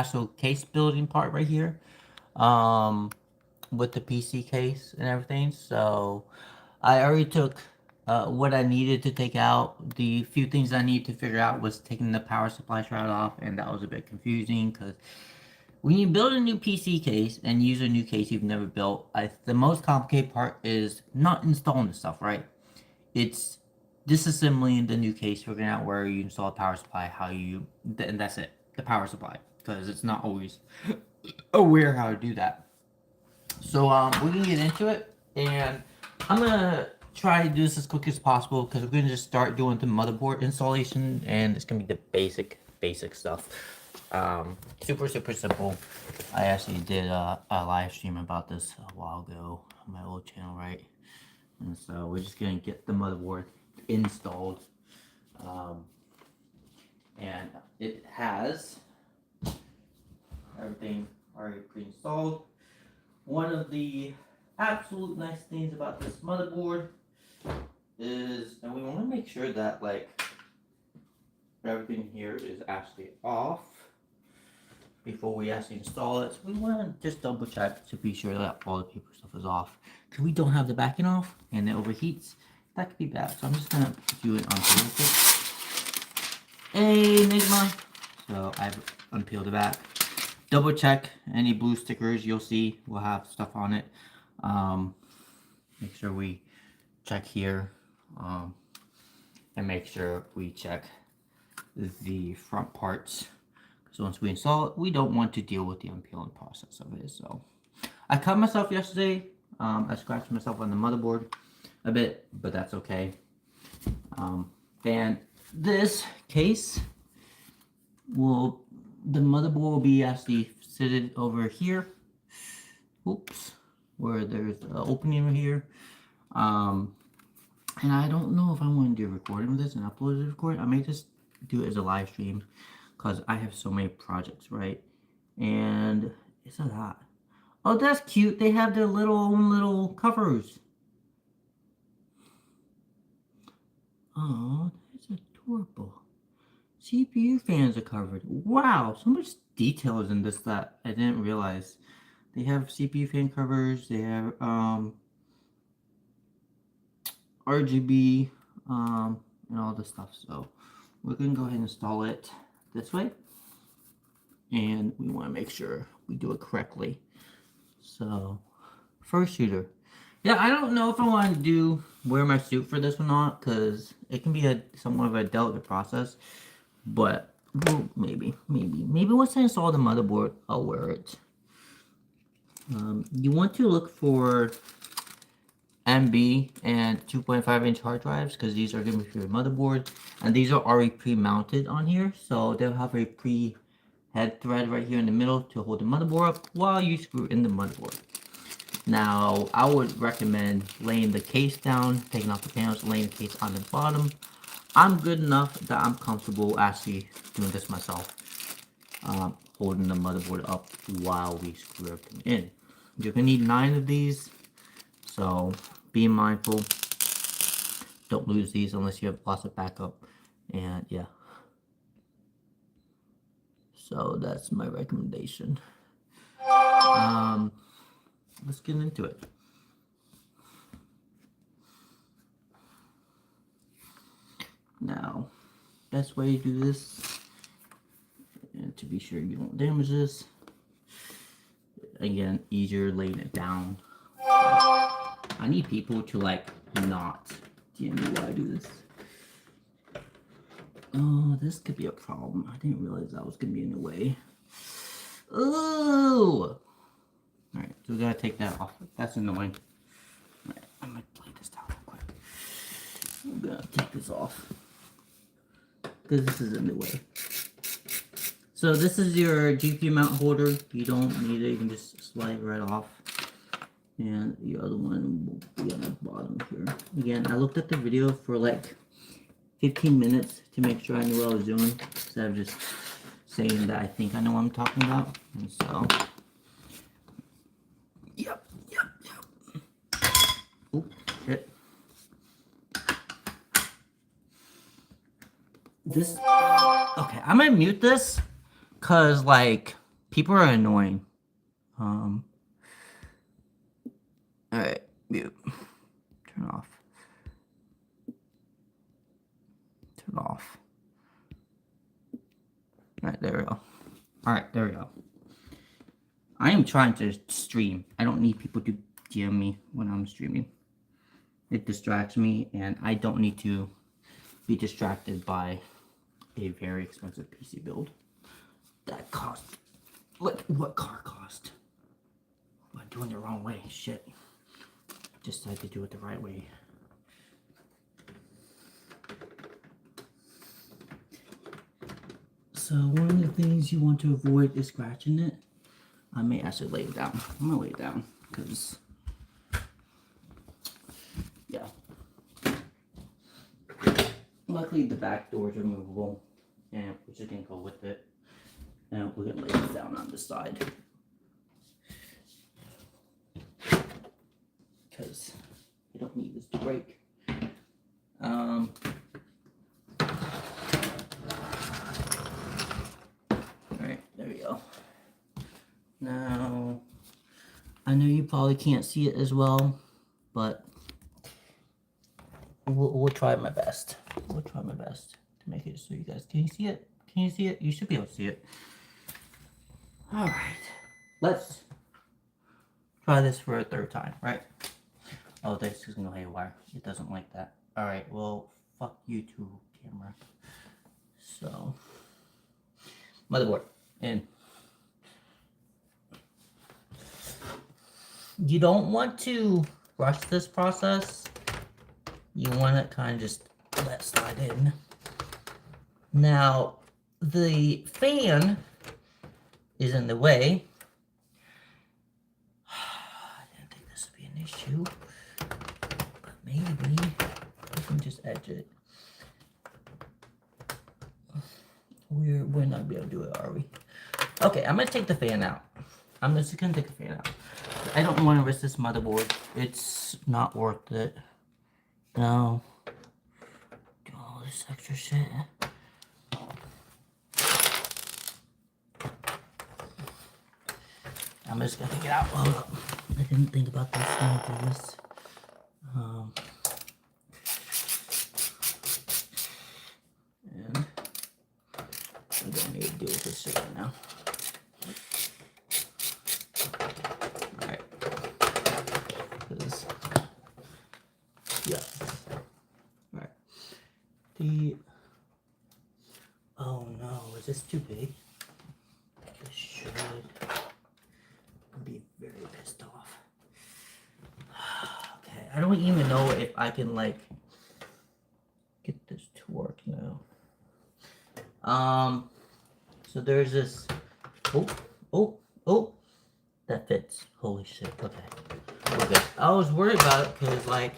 actual case building part right here. Um, with the PC case and everything. So I already took what I needed to take out. The few things I need to figure out was taking the power supply shroud off, and that was a bit confusing because when you build a new PC case and use a new case you've never built, the most complicated part is not installing the stuff, right? It's disassembling the new case, figuring out where you install a power supply, and that's it, the power supply, because it's not always aware how to do that. So we can get into it, and I'm gonna try to do this as quick as possible because we're gonna just start doing the motherboard installation, and it's gonna be the basic stuff. Super simple. I actually did a live stream about this a while ago on my old channel, right? And so we're just gonna get the motherboard installed, and it has everything already pre-installed. One of the absolute nice things about this motherboard is, and we want to make sure that like everything here is actually off before we actually install it. So we want to just double check to be sure that all the paper stuff is off, because we don't have the backing off and it overheats. That could be bad. So I'm just gonna do it on Enigma. So I've unpeeled the back. Double check any blue stickers you'll see will have stuff on it. Make sure we check here, and make sure we check the front parts, because once we install it, we don't want to deal with the unpeeling process of it. So I cut myself yesterday. I scratched myself on the motherboard a bit, but that's okay. And this case the motherboard will be actually seated over here. Oops, where there's an opening over here. And I don't know if I want to do a recording with this and upload the recording. I may just do it as a live stream because I have so many projects, right? And it's a lot. Oh, that's cute. They have their little covers. Oh, that's adorable. CPU fans are covered. Wow, so much detail is in this that I didn't realize. They have CPU fan covers. They have RGB and all this stuff. So we're gonna go ahead and install it this way, and we want to make sure we do it correctly. So fursuiter. Yeah, I don't know if I want to wear my suit for this or not, because it can be somewhat of a delicate process. But well, maybe once I install the motherboard, I'll wear it. You want to look for MB and 2.5-inch hard drives, because these are going to be for your motherboard, and these are already pre-mounted on here, so they'll have a pre-head thread right here in the middle to hold the motherboard up while you screw in the motherboard. Now, I would recommend laying the case down, taking off the panels, laying the case on the bottom. I'm good enough that I'm comfortable actually doing this myself, holding the motherboard up while we screw everything in. You're going to need 9 of these, so be mindful. Don't lose these unless you have lots of backup, and yeah. So that's my recommendation. Let's get into it. Now, best way to do this, and to be sure you don't damage this, again, easier laying it down. I need people to like not DM me why I do this. Oh, this could be a problem. I didn't realize that was gonna be in the way. Oh! Alright, so we gotta take that off. That's annoying. Alright, I'm gonna play this down real quick. I'm gonna take this off, because this is in the way. So this is your GPU mount holder. You don't need it. You can just slide it right off. And the other one will be on the bottom here. Again, I looked at the video for like 15 minutes to make sure I knew what I was doing, instead of just saying that I think I know what I'm talking about. And so, yep. Oop, shit. Okay, I'm gonna mute this, cause like People are annoying. All right, mute. Turn off. Turn off. All right, there we go. All right, there we go. I am trying to stream. I don't need people to DM me when I'm streaming. It distracts me, and I don't need to be distracted by a very expensive PC build. That cost. Look what car cost. I'm doing it the wrong way. Shit. Just had to do it the right way. So one of the things you want to avoid is scratching it. I may actually lay it down. I'm gonna lay it down because, yeah. Luckily the back door is removable, and we're just gonna go with it. And we're gonna lay it down on the side because we don't need this to break. Alright, there we go. Now, I know you probably can't see it as well, but we'll try my best. We'll try my best to make it so you guys can. You see it? Can you see it? You should be able to see it. All right, let's try this for a third time, right? Oh, this is gonna haywire. It doesn't like that. All right, well, fuck you too, camera. So, motherboard in. You don't want to rush this process. You want to kind of just let slide in. Now, the fan is in the way. I didn't think this would be an issue, but maybe we can just edge it. We're not gonna be able to do it, are we? Okay, I'm gonna take the fan out. I'm just gonna take the fan out. I don't want to risk this motherboard. It's not worth it. No. Do all this extra shit. I'm just gonna take it out. Hold up. I didn't think about this when I did this. And I don't need to deal with this shit right now. Alright. Yes. Alright. Oh no, is this too big? This should be very pissed off. Okay, I don't even know if I can like get this to work now. So there's this. Oh, that fits. Holy shit. Okay. I was worried about it because like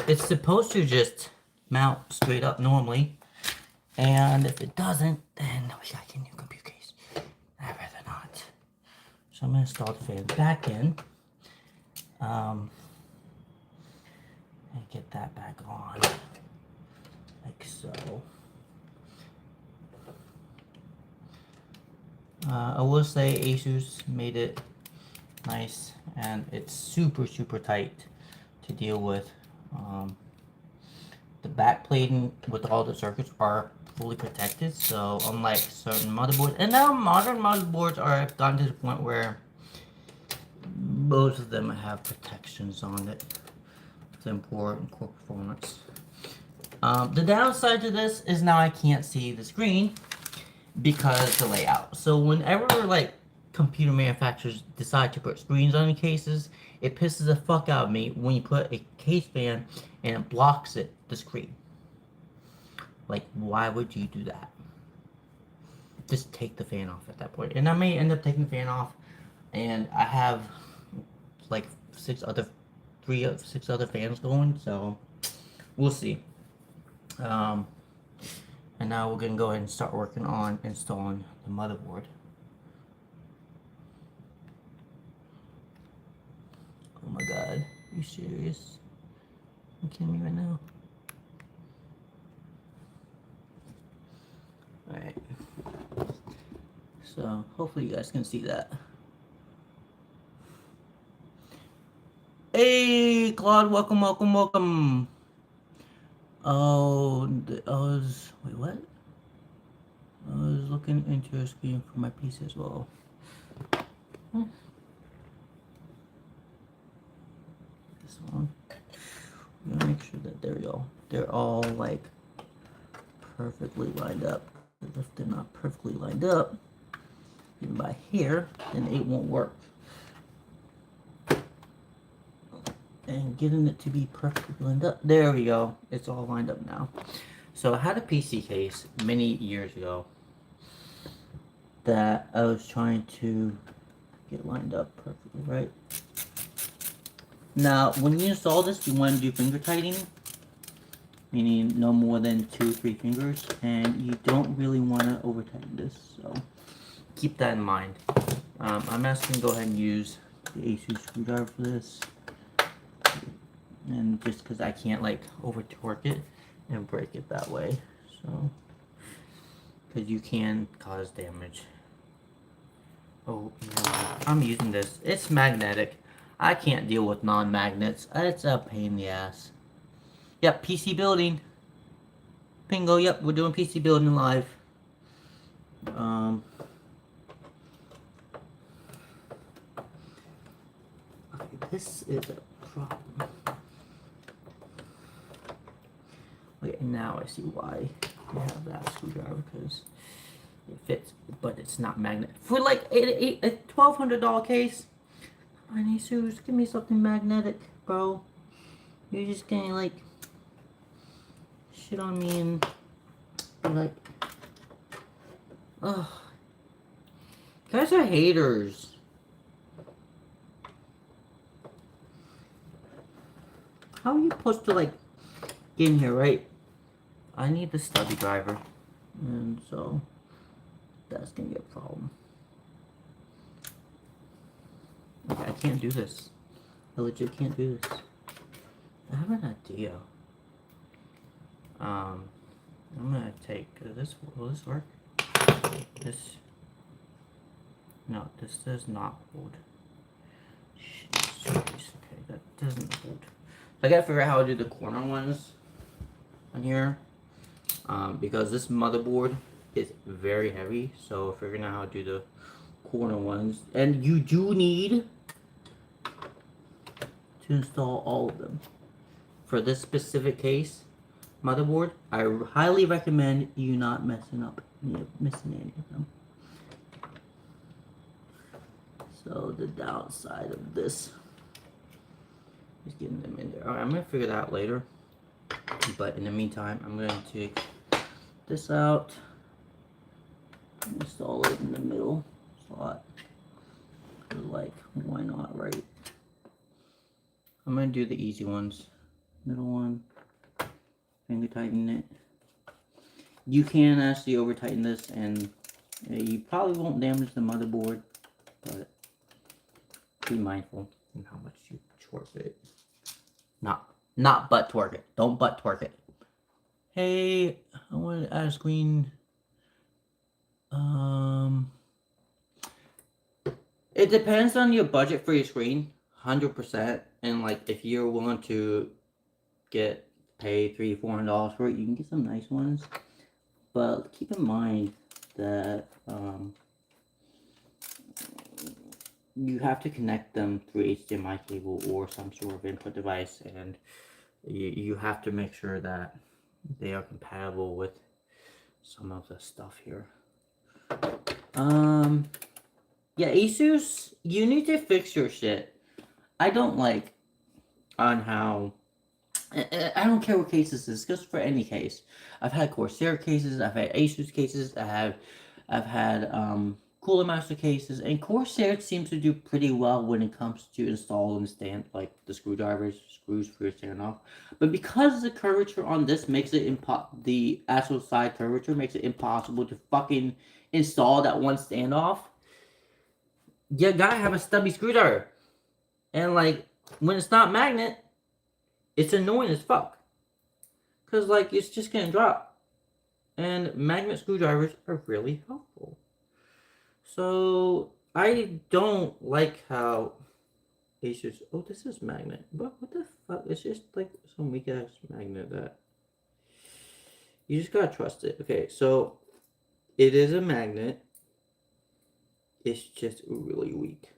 it's supposed to just mount straight up normally, and if it doesn't, then we got a new computer case. I'd rather not. So I'm gonna install the fan back in, and get that back on, like so. I will say Asus made it nice, and it's super tight to deal with. The back plating with all the circuits are fully protected, so unlike certain motherboards, and now modern motherboards are gotten to the point where most of them have protections on it to important core performance. The downside to this is now I can't see the screen because the layout. So whenever like computer manufacturers decide to put screens on the cases, it pisses the fuck out of me when you put a case fan and it blocks the screen. Like, why would you do that? Just take the fan off at that point. And I may end up taking the fan off, and I have like 6 other fans going, so we'll see. And now we're gonna go ahead and start working on installing the motherboard. Oh my god, are you serious? You kidding me right now? Alright. So hopefully you guys can see that. Hey, Claude, welcome, welcome, welcome. Oh, wait, what? I was looking into a screen for my PC as well. This one. I'm gonna make sure that they're all like perfectly lined up. Because if they're not perfectly lined up, even by here, then it won't work. And getting it to be perfectly lined up. There we go. It's all lined up now. So I had a PC case many years ago that I was trying to get lined up perfectly, right? Now, when you install this, you want to do finger tightening, meaning no more than 2-3 fingers, and you don't really want to over tighten this, so keep that in mind. I'm just going to go ahead and use the Asus screwdriver for this, and just because I can't like over torque it and break it that way, so because you can cause damage. Oh, no, I'm using this. It's magnetic. I can't deal with non-magnets. It's a pain in the ass. Yep, PC building. Bingo, yep, we're doing PC building live. Okay, this is a problem. Okay, now I see why we have that screwdriver, because it fits, but it's not magnet. For like a $1,200 case, I need Asus, give me something magnetic, bro. You're just gonna like shit on me and be like, ugh. Guys are haters. How are you supposed to like get in here, right? I need the stubby driver, and so that's gonna be a problem. Okay, I can't do this. I legit can't do this. I have an idea. I'm gonna take this. Will this work? This. No, this does not hold. Okay, that doesn't hold. I gotta figure out how to do the corner ones on here. Because this motherboard is very heavy, so figuring out how to do the corner ones. And you do need to install all of them. For this specific case, motherboard, I highly recommend you not missing any of them. So the downside of this is getting them in there. Alright, I'm gonna figure that out later. But in the meantime, I'm going to take this out, install it in the middle slot. Like, why not, right? I'm going to do the easy ones. Middle one, finger tighten it. You can actually over tighten this, and you probably won't damage the motherboard, but be mindful in how much you torque it. Not butt torque it. Don't butt torque it. Hey, I wanted to add a screen. It depends on your budget for your screen, 100%. And like, if you're willing to pay $300-$400 for it, you can get some nice ones. But keep in mind that you have to connect them through HDMI cable or some sort of input device, and you have to make sure that they are compatible with some of the stuff here. Yeah, Asus, you need to fix your shit. I don't like on how, I don't care what case this is, just for any case. I've had Corsair cases, I've had Asus cases, I've had Cooler Master cases, and Corsair seems to do pretty well when it comes to installing like the screws for your standoff. But because the curvature on this makes it the actual side curvature makes it impossible to fucking install that one standoff, you gotta have a stubby screwdriver. And like, when it's not magnet, it's annoying as fuck. Cause like, it's just gonna drop. And magnet screwdrivers are really helpful. So I don't like how it's just, oh, this is magnet. What the fuck? It's just like some weak ass magnet that you just gotta trust it. Okay, so it is a magnet. It's just really weak.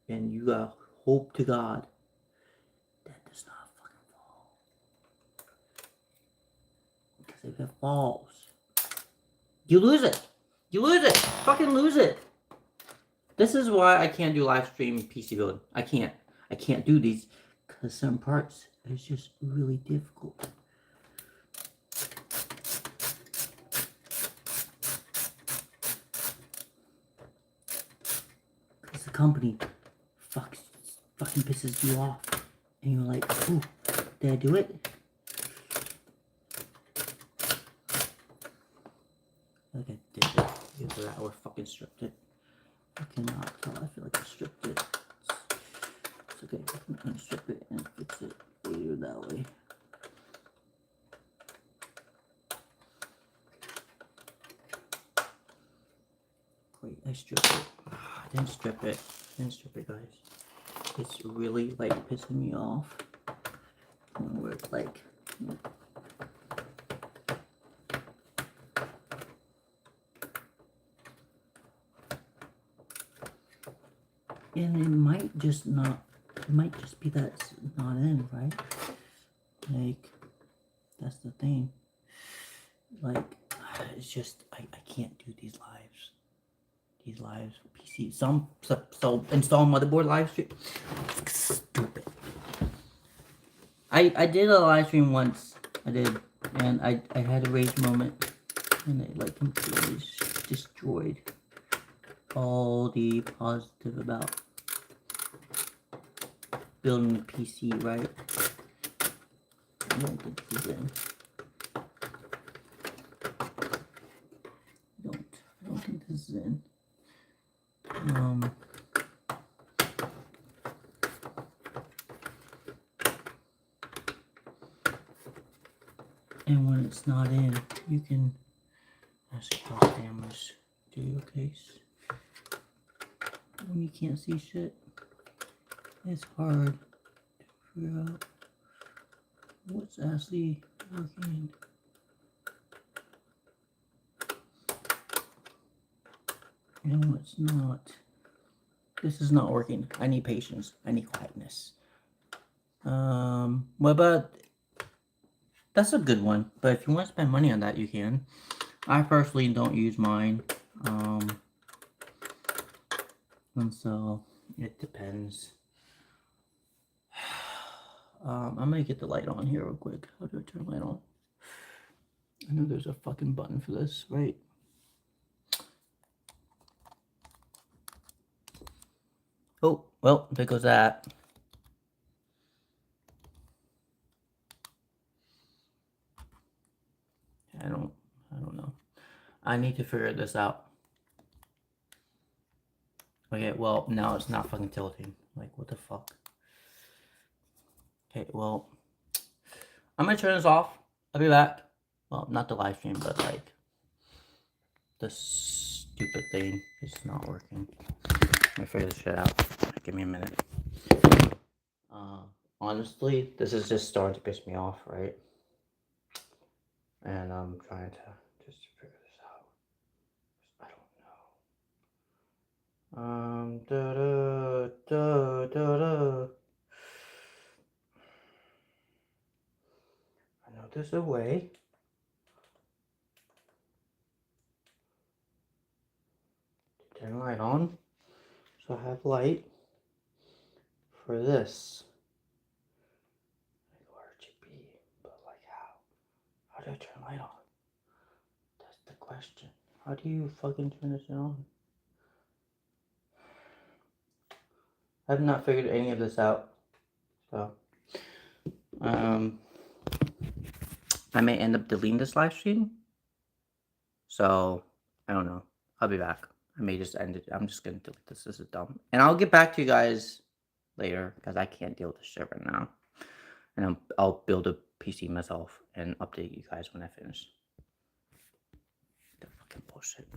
And you gotta hope to God that does not fucking fall. Because if it falls, you lose it. You lose it. Fucking lose it. This is why I can't do live stream PC building. I can't. I can't do these because some parts is just really difficult. Because the company fucking pisses you off. And you're like, ooh, did I do it? Like I did it. Either that or fucking stripped it. I cannot tell. I feel like I stripped it. It's okay. I'm gonna strip it and fix it later that way. Wait, I stripped it. I didn't strip it. I didn't strip it, guys. It's really like pissing me off. Where it's like. And it might just not, it might just be that it's not in, right? Like, that's the thing. Like, it's just, I can't do these lives. These lives, PC, so install motherboard live stream. Stupid. I did a live stream once, I did, and I had a rage moment, and it like completely destroyed all the positive about building a PC, right? I don't think this is in. I don't think this is in. And when it's not in, you can ask cross cameras to your case. When you can't see shit, it's hard to figure out what's actually working. And what's not. This is not working. I need patience. I need quietness. What about... That's a good one, but if you want to spend money on that, you can. I personally don't use mine. And so, it depends. I'm gonna get the light on here real quick. How do I turn the light on? I know there's a fucking button for this, right? Oh, well, there goes that. I don't know. I need to figure this out. Okay, well, now it's not fucking tilting. Like, what the fuck? Okay, well, I'm gonna turn this off. I'll be back. Well, not the live stream, but like, the stupid thing is not working. Let me figure this shit out. Give me a minute. Honestly, this is just starting to piss me off, right? And I'm trying to just figure this out. I don't know. I know there's a way. To turn the light on. So I have light for this. RGB, but like how? How do I turn the light on? That's the question. How do you fucking turn this on? I have not figured any of this out. So, I may end up deleting this live stream. So, I don't know. I'll be back. I may just end it. I'm just gonna delete this. This is dumb. And I'll get back to you guys later because I can't deal with this shit right now. And I'll build a PC myself and update you guys when I finish. The fucking bullshit.